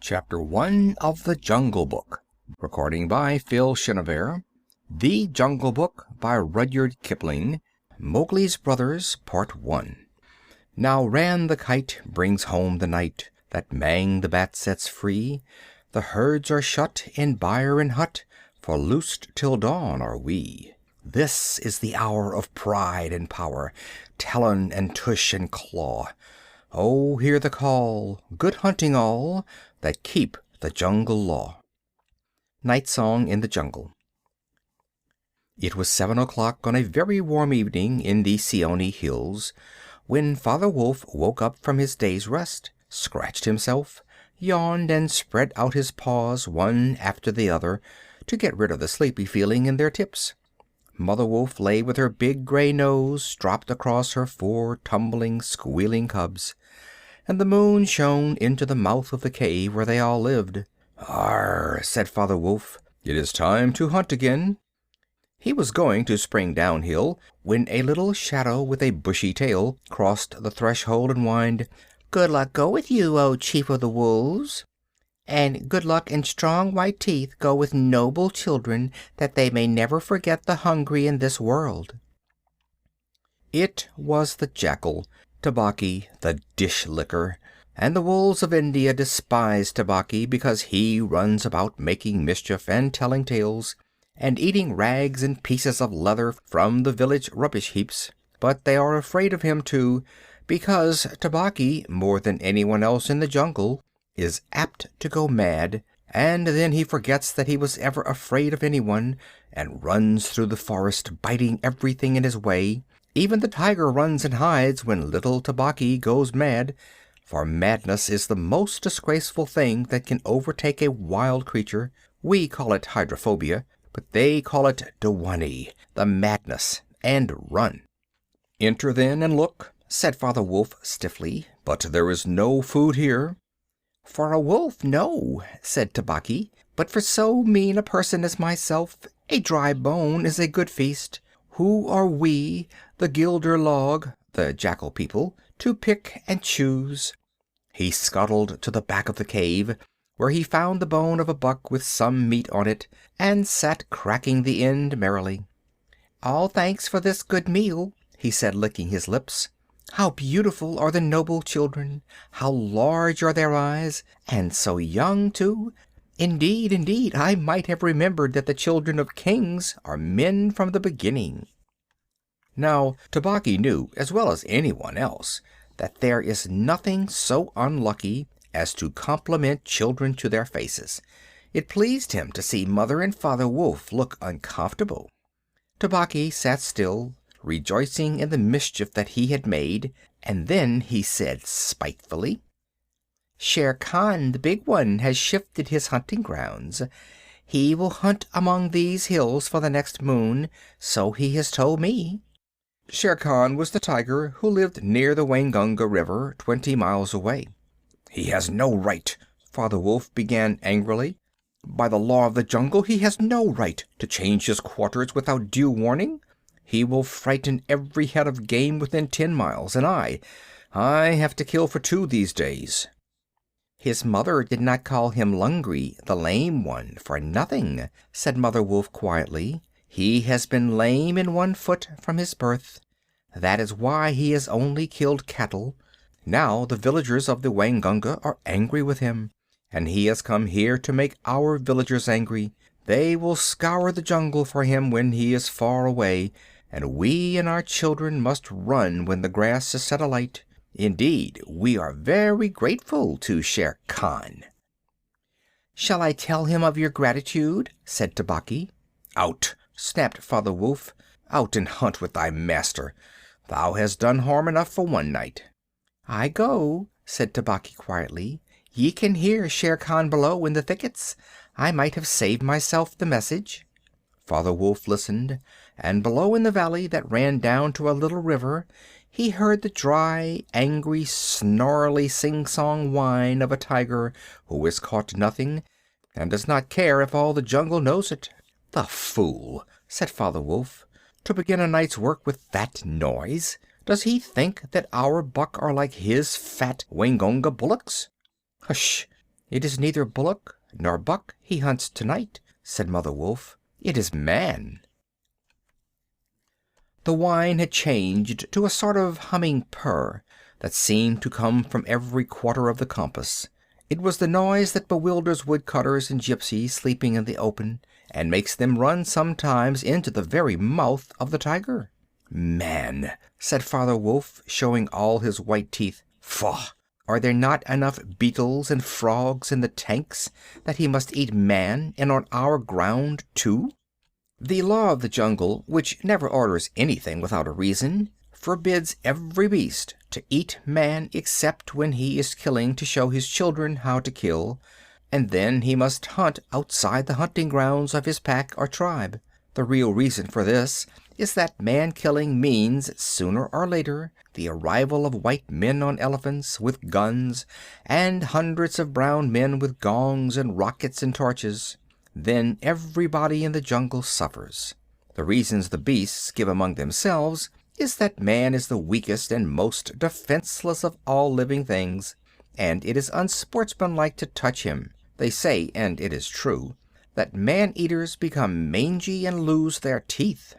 Chapter 1 of The Jungle Book. Recording by Phil Chenevert. The Jungle Book by Rudyard Kipling. Mowgli's Brothers, Part 1. Now Ran the kite brings home the night that Mang the bat sets free. The herds are shut in byre and hut, for loosed till dawn are we. This is the hour of pride and power, talon and tush and claw. Oh, hear the call, good hunting all, that keep the jungle law. Night Song in the Jungle. It was 7 o'clock on a very warm evening in the Seeonee Hills, when Father Wolf woke up from his day's rest, scratched himself, yawned, and spread out his paws one after the other to get rid of the sleepy feeling in their tips. Mother Wolf lay with her big gray nose dropped across her 4 tumbling, squealing cubs, and the moon shone into the mouth of the cave where they all lived. "Arr!" said Father Wolf, "it is time to hunt again." He was going to spring downhill when a little shadow with a bushy tail crossed the threshold and whined, "Good luck go with you, O Chief of the Wolves. And good luck and strong white teeth go with noble children, that they may never forget the hungry in this world." It was the jackal, Tabaqui the dish licker, and the wolves of India despise Tabaqui because he runs about making mischief and telling tales and eating rags and pieces of leather from the village rubbish heaps. But they are afraid of him too, because Tabaqui, more than anyone else in the jungle, is apt to go mad, and then he forgets that he was ever afraid of anyone, and runs through the forest biting everything in his way. Even the tiger runs and hides when little Tabaqui goes mad, for madness is the most disgraceful thing that can overtake a wild creature. We call it hydrophobia, but they call it Dewani, the madness, and run. "Enter then and look," said Father Wolf stiffly, "but there is no food here." "For a wolf, no," said Tabaqui, "but for so mean a person as myself, a dry bone is a good feast. Who are we, the Gilder Log, the jackal people, to pick and choose?" He scuttled to the back of the cave, where he found the bone of a buck with some meat on it, and sat cracking the end merrily. "All thanks for this good meal," he said, licking his lips. "How beautiful are the noble children! How large are their eyes, and so young too! Indeed, indeed, I might have remembered that the children of kings are men from the beginning." Now Tabaqui knew, as well as anyone else, that there is nothing so unlucky as to compliment children to their faces. It pleased him to see Mother and Father Wolf look uncomfortable. Tabaqui sat still, rejoicing in the mischief that he had made, and then he said spitefully, "Shere Khan, the big one, has shifted his hunting grounds. He will hunt among these hills for the next moon, so he has told me." Shere Khan was the tiger who lived near the Waingunga River, 20 miles away. "He has no right," Father Wolf began angrily. "By the law of the jungle he has no right to change his quarters without due warning. He will frighten every head of game within 10 miles, and I have to kill for 2 these days." "His mother did not call him Lungri, the lame one, for nothing," said Mother Wolf quietly. "He has been lame in one foot from his birth. That is why he has only killed cattle. Now the villagers of the Waingunga are angry with him, and he has come here to make our villagers angry. They will scour the jungle for him when he is far away, and we and our children must run when the grass is set alight. Indeed, we are very grateful to Shere Khan." "Shall I tell him of your gratitude?" said Tabaqui. "Out!" snapped Father Wolf. "Out and hunt with thy master. Thou hast done harm enough for one night." "I go," said Tabaqui quietly. "Ye can hear Shere Khan below in the thickets. I might have saved myself the message." Father Wolf listened, and below in the valley that ran down to a little river he heard the dry, angry, snarly, sing-song whine of a tiger who has caught nothing and does not care if all the jungle knows it. "The fool," said Father Wolf, "to begin a night's work with that noise! Does he think that our buck are like his fat Waingunga bullocks?" "Hush! "It is neither bullock nor buck he hunts tonight," said Mother Wolf. "It is man." The whine had changed to a sort of humming purr that seemed to come from every quarter of the compass. It was the noise that bewilders woodcutters and gypsies sleeping in the open, and makes them run sometimes into the very mouth of the tiger. "Man," said Father Wolf, showing all his white teeth. "Faugh! Are there not enough beetles and frogs in the tanks that he must eat man, and on our ground too?" The law of the jungle, which never orders anything without a reason, forbids every beast to eat man except when he is killing to show his children how to kill, and then he must hunt outside the hunting grounds of his pack or tribe. The real reason for this is that man-killing means, sooner or later, the arrival of white men on elephants, with guns, and hundreds of brown men with gongs and rockets and torches. Then everybody in the jungle suffers. The reasons the beasts give among themselves is that man is the weakest and most defenseless of all living things, and it is unsportsmanlike to touch him. They say, and it is true, that man-eaters become mangy and lose their teeth.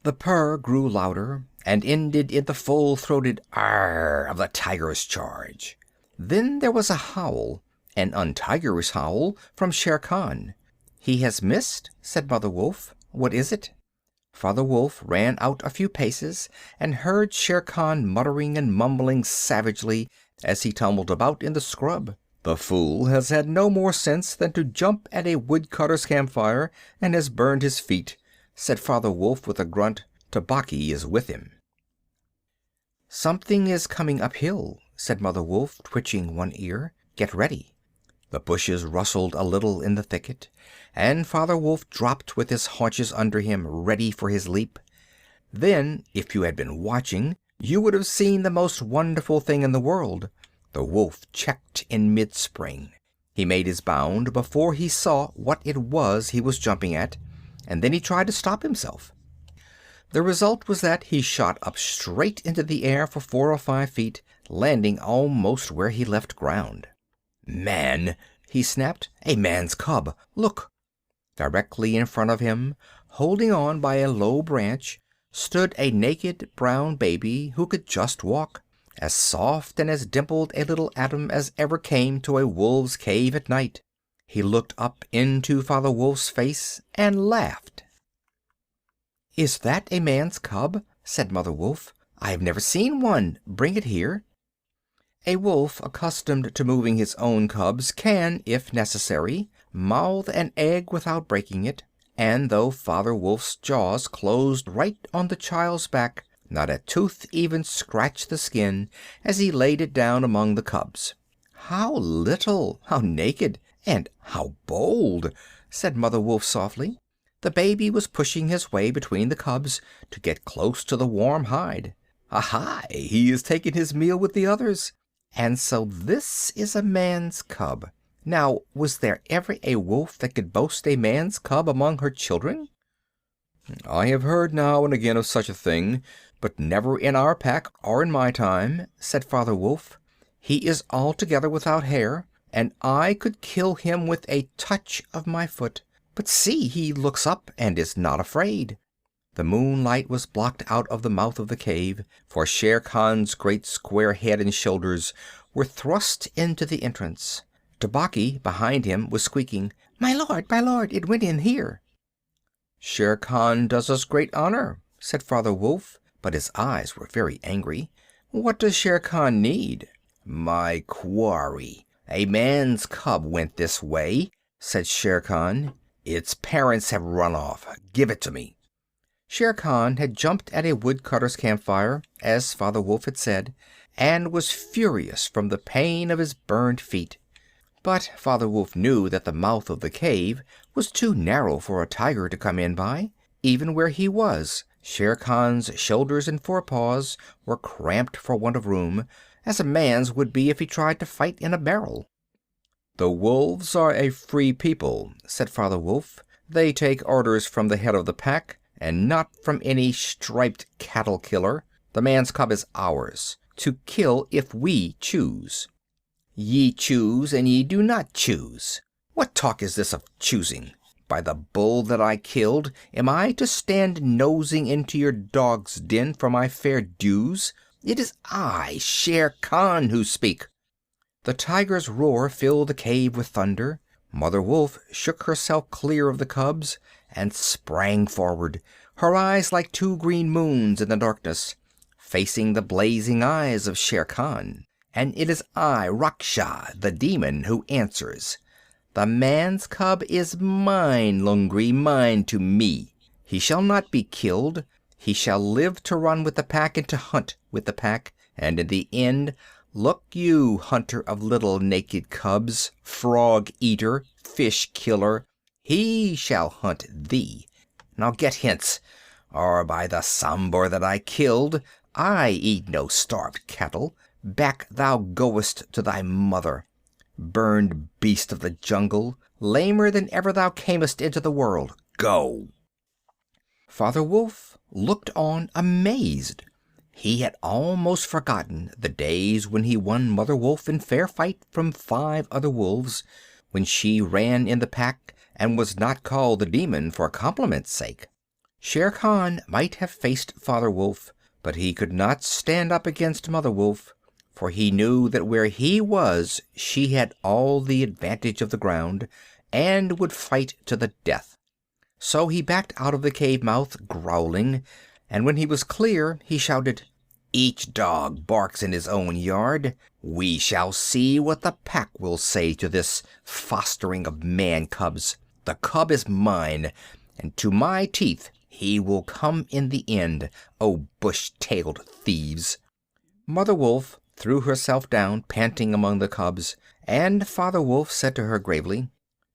The purr grew louder, and ended in the full-throated "arr" of the tiger's charge. Then there was a howl, an untigerish howl, from Shere Khan. "He has missed," said Mother Wolf. "What is it?" Father Wolf ran out a few paces, and heard Shere Khan muttering and mumbling savagely as he tumbled about in the scrub. "The fool has had no more sense than to jump at a woodcutter's campfire, and has burned his feet," said Father Wolf with a grunt. "Tabaqui is with him." "Something is coming uphill," said Mother Wolf, twitching one ear. "Get ready." The bushes rustled a little in the thicket, and Father Wolf dropped with his haunches under him, ready for his leap. Then, if you had been watching, you would have seen the most wonderful thing in the world. The wolf checked in mid-spring. He made his bound before he saw what it was he was jumping at, and then he tried to stop himself. The result was that he shot up straight into the air for 4 or 5 feet, landing almost where he left ground. "Man!" he snapped. "A man's cub! Look!" Directly in front of him, holding on by a low branch, stood a naked brown baby who could just walk, as soft and as dimpled a little atom as ever came to a wolf's cave at night. He looked up into Father Wolf's face and laughed. "Is that a man's cub?" said Mother Wolf. "I have never seen one. Bring it here." A wolf accustomed to moving his own cubs can, if necessary, mouth an egg without breaking it, and though Father Wolf's jaws closed right on the child's back, not a tooth even scratched the skin as he laid it down among the cubs. "How little, how naked, and how bold!" said Mother Wolf softly. The baby was pushing his way between the cubs to get close to the warm hide. "Aha! He is taking his meal with the others. And so this is a man's cub. Now, was there ever a wolf that could boast a man's cub among her children?" "I have heard now and again of such a thing, but never in our pack or in my time," said Father Wolf. "He is altogether without hair, and I could kill him with a touch of my foot. But see, he looks up and is not afraid." The moonlight was blocked out of the mouth of the cave, for Shere Khan's great square head and shoulders were thrust into the entrance. Tabaqui, behind him, was squeaking, my lord, it went in here." "Shere Khan does us great honor," said Father Wolf, but his eyes were very angry. "What does Shere Khan need?" "My quarry. A man's cub went this way," said Shere Khan. "Its parents have run off. Give it to me." Shere Khan had jumped at a woodcutter's campfire, as Father Wolf had said, and was furious from the pain of his burned feet. But Father Wolf knew that the mouth of the cave was too narrow for a tiger to come in by. Even where he was, Shere Khan's shoulders and forepaws were cramped for want of room, as a man's would be if he tried to fight in a barrel. "The wolves are a free people," said Father Wolf. "They take orders from the head of the pack, and not from any striped cattle killer. The man's cub is ours, to kill if we choose." Ye choose, and ye do not choose. What talk is this of choosing? By the bull that I killed, am I to stand nosing into your dog's den for my fair dues? It is I, Shere Khan, who speak." The tiger's roar filled the cave with thunder. Mother Wolf shook herself clear of the cubs and sprang forward, her eyes like two green moons in the darkness, facing the blazing eyes of Shere Khan. "And it is I, Raksha, the demon, who answers. The man's cub is mine, Lungri, mine to me. He shall not be killed. He shall live to run with the pack and to hunt with the pack. And in the end, look you, hunter of little naked cubs, frog eater, fish killer, he shall hunt thee. Now get hence, or by the Sambor that I killed, I eat no starved cattle. Back thou goest to thy mother. Burned beast of the jungle, lamer than ever thou camest into the world. Go!" Father Wolf looked on amazed. He had almost forgotten the days when he won Mother Wolf in fair fight from 5 other wolves, when she ran in the pack and was not called the demon for compliment's sake. Shere Khan might have faced Father Wolf, but he could not stand up against Mother Wolf, for he knew that where he was she had all the advantage of the ground, and would fight to the death. So he backed out of the cave mouth, growling, and when he was clear he shouted, "Each dog barks in his own yard. We shall see what the pack will say to this fostering of man-cubs. The cub is mine, and to my teeth he will come in the end, O bush-tailed thieves." Mother Wolf threw herself down, panting among the cubs, and Father Wolf said to her gravely,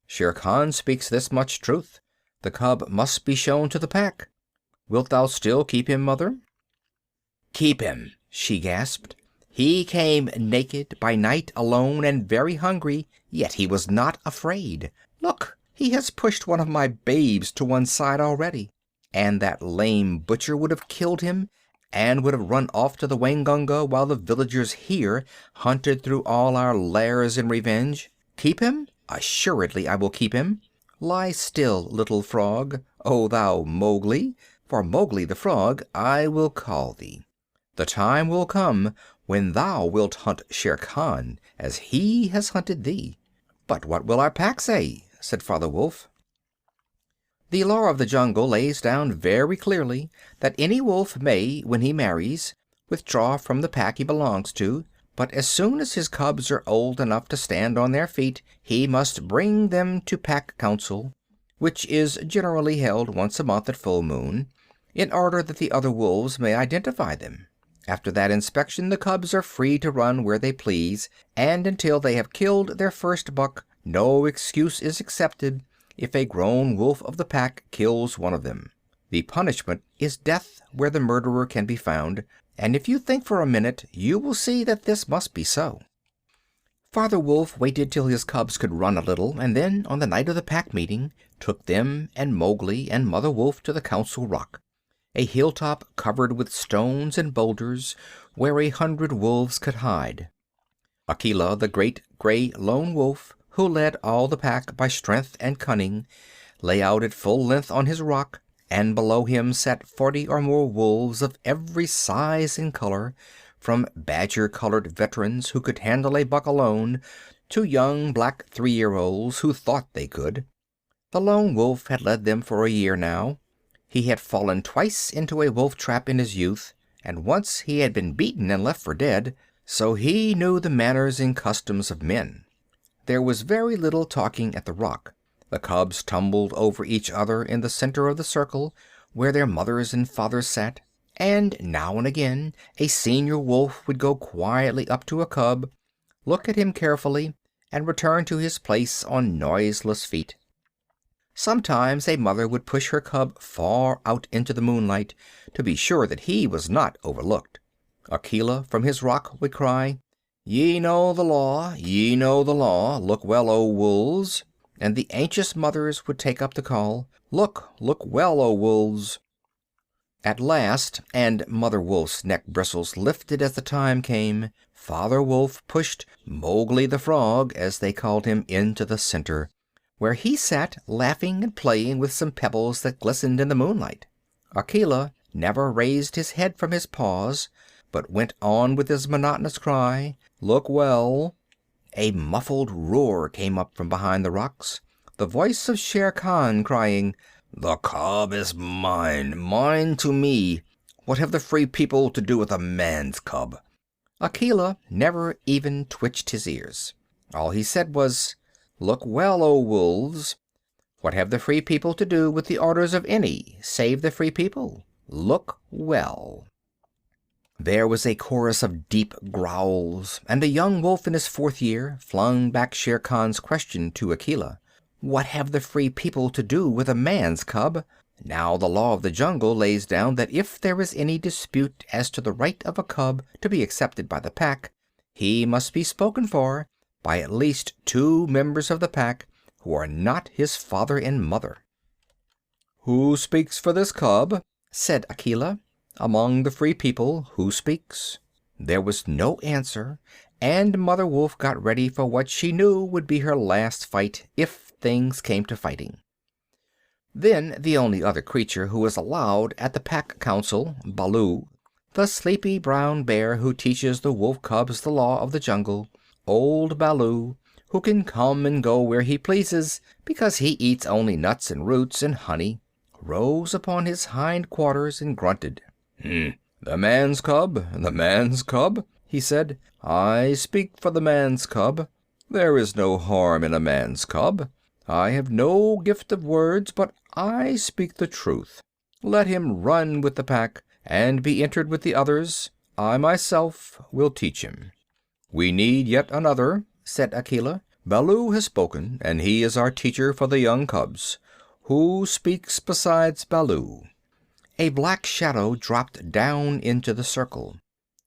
"Shere Khan speaks this much truth. The cub must be shown to the pack. Wilt thou still keep him, Mother?" "Keep him," she gasped. "He came naked, by night, alone, and very hungry, yet he was not afraid. Look, he has pushed one of my babes to one side already. And that lame butcher would have killed him, and would have run off to the Waingunga while the villagers here hunted through all our lairs in revenge. Keep him? Assuredly I will keep him. Lie still, little frog, O thou Mowgli, for Mowgli the frog I will call thee. The time will come when thou wilt hunt Shere Khan as he has hunted thee." "But what will our pack say?" said Father Wolf. "The law of the jungle lays down very clearly that any wolf may, when he marries, withdraw from the pack he belongs to, but as soon as his cubs are old enough to stand on their feet he must bring them to pack council, which is generally held once a month at full moon, in order that the other wolves may identify them. After that inspection the cubs are free to run where they please, and until they have killed their first buck no excuse is accepted if a grown wolf of the pack kills one of them. The punishment is death where the murderer can be found, and if you think for a minute you will see that this must be so." Father Wolf waited till his cubs could run a little, and then, on the night of the pack meeting, took them and Mowgli and Mother Wolf to the Council Rock, a hilltop covered with stones and boulders where 100 wolves could hide. Akela, the great gray lone wolf, who led all the pack by strength and cunning, lay out at full length on his rock, and below him sat 40 or more wolves of every size and color, from badger-colored veterans who could handle a buck alone to young black 3-year-olds who thought they could. The lone wolf had led them for a year now. He had fallen twice into a wolf trap in his youth, and once he had been beaten and left for dead, so he knew the manners and customs of men. There was very little talking at the rock. The cubs tumbled over each other in the center of the circle, where their mothers and fathers sat, and now and again a senior wolf would go quietly up to a cub, look at him carefully, and return to his place on noiseless feet. Sometimes a mother would push her cub far out into the moonlight to be sure that he was not overlooked. Akela from his rock would cry, "Ye know the law, ye know the law. Look well, O wolves." And the anxious mothers would take up the call, "Look, look well, O wolves." At last, and Mother Wolf's neck bristles lifted as the time came, Father Wolf pushed Mowgli the Frog, as they called him, into the center, where he sat laughing and playing with some pebbles that glistened in the moonlight. Akela never raised his head from his paws, but went on with his monotonous cry, "Look well." A muffled roar came up from behind the rocks, the voice of Shere Khan crying, "The cub is mine, mine to me. What have the Free People to do with a man's cub?" Akela never even twitched his ears. All he said was, "Look well, O wolves. What have the Free People to do with the orders of any save the Free People? Look well." There was a chorus of deep growls, and a young wolf in his 4th year flung back Shere Khan's question to Akela. What have the Free People to do with a man's cub? Now the law of the jungle lays down that if there is any dispute as to the right of a cub to be accepted by the pack, he must be spoken for by at least 2 members of the pack who are not his father and mother. "Who speaks for this cub?" said Akela. "Among the Free People, who speaks?" There was no answer, and Mother Wolf got ready for what she knew would be her last fight, if things came to fighting. Then the only other creature who was allowed at the pack council, Baloo, the sleepy brown bear who teaches the wolf cubs the law of the jungle, old Baloo, who can come and go where he pleases because he eats only nuts and roots and honey, rose upon his hind quarters and grunted. "The man's cub, the man's cub," he said. "I speak for the man's cub. There is no harm in a man's cub. I have no gift of words, but I speak the truth. Let him run with the pack and be entered with the others. I myself will teach him." "We need yet another," said Akela. "Baloo has spoken, and he is our teacher for the young cubs. Who speaks besides Baloo?" A black shadow dropped down into the circle.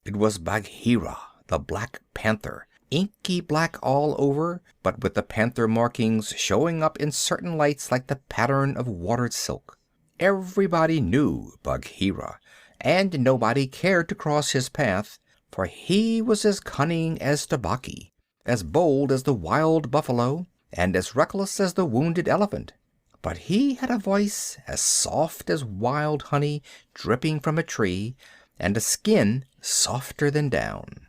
It was Bagheera, the Black Panther, inky black all over, but with the panther markings showing up in certain lights like the pattern of watered silk. Everybody knew Bagheera, and nobody cared to cross his path, for he was as cunning as Tabaqui, as bold as the wild buffalo, and as reckless as the wounded elephant. But he had a voice as soft as wild honey dripping from a tree, and a skin softer than down.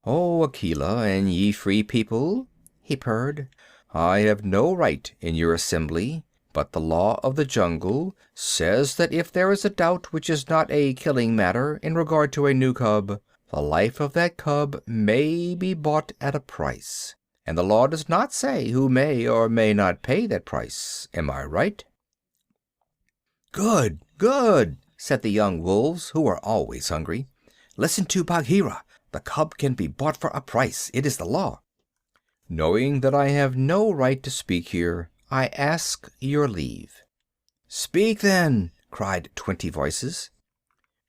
"O Akela and ye Free People," he purred, "I have no right in your assembly, but the law of the jungle says that if there is a doubt which is not a killing matter in regard to a new cub, the life of that cub may be bought at a price. And the law does not say who may or may not pay that price. Am I right?" "Good, good," said the young wolves, who were always hungry. "Listen to Bagheera. The cub can be bought for a price. It is the law." "Knowing that I have no right to speak here, I ask your leave." "Speak, then," cried 20 voices.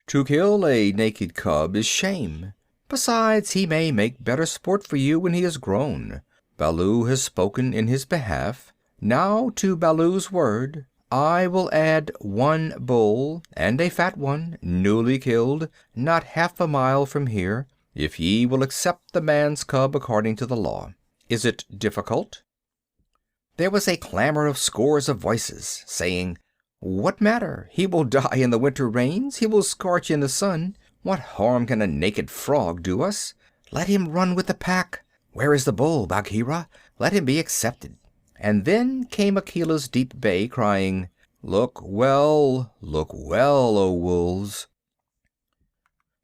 "To kill a naked cub is shame. Besides, he may make better sport for you when he is grown. Baloo has spoken in his behalf. Now to Baloo's word I will add 1 bull, and a fat one, newly killed, not half a mile from here, if ye will accept the man's cub according to the law. Is it difficult?" There was a clamor of scores of voices, saying, "What matter? He will die in the winter rains. He will scorch in the sun. What harm can a naked frog do us? Let him run with the pack. Where is the bull, Bagheera? Let him be accepted." And then came Akela's deep bay, crying, look well, O wolves."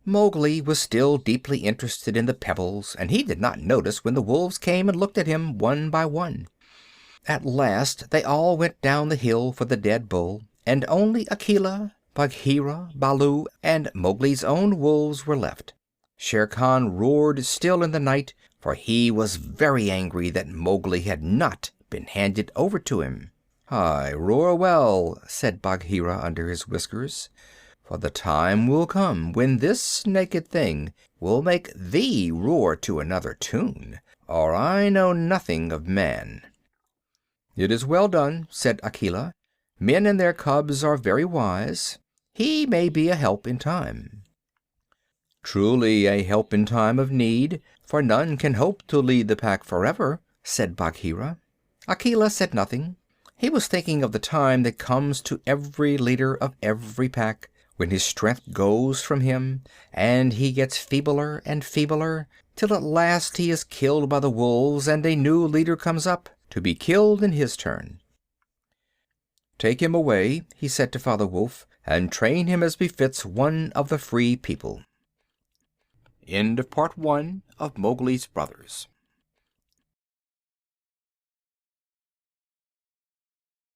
Mowgli was still deeply interested in the pebbles, and he did not notice when the wolves came and looked at him one by one. At last they all went down the hill for the dead bull, and only Akela, Bagheera, Baloo, and Mowgli's own wolves were left. Shere Khan roared still in the night, for he was very angry that Mowgli had not been handed over to him. "Aye, roar well," said Bagheera under his whiskers, "for the time will come when this naked thing will make thee roar to another tune, or I know nothing of man." "It is well done," said Akela. "Men and their cubs are very wise. He may be a help in time. Truly a help in time of need, for none can hope to lead the Pack forever, said Bagheera. Akela said nothing. He was thinking of the time that comes to every leader of every pack, when his strength goes from him, and he gets feebler and feebler, till at last he is killed by the wolves, and a new leader comes up, to be killed in his turn. Take him away, he said to Father Wolf, and train him as befits one of the Free People. End of Part 1 of Mowgli's Brothers.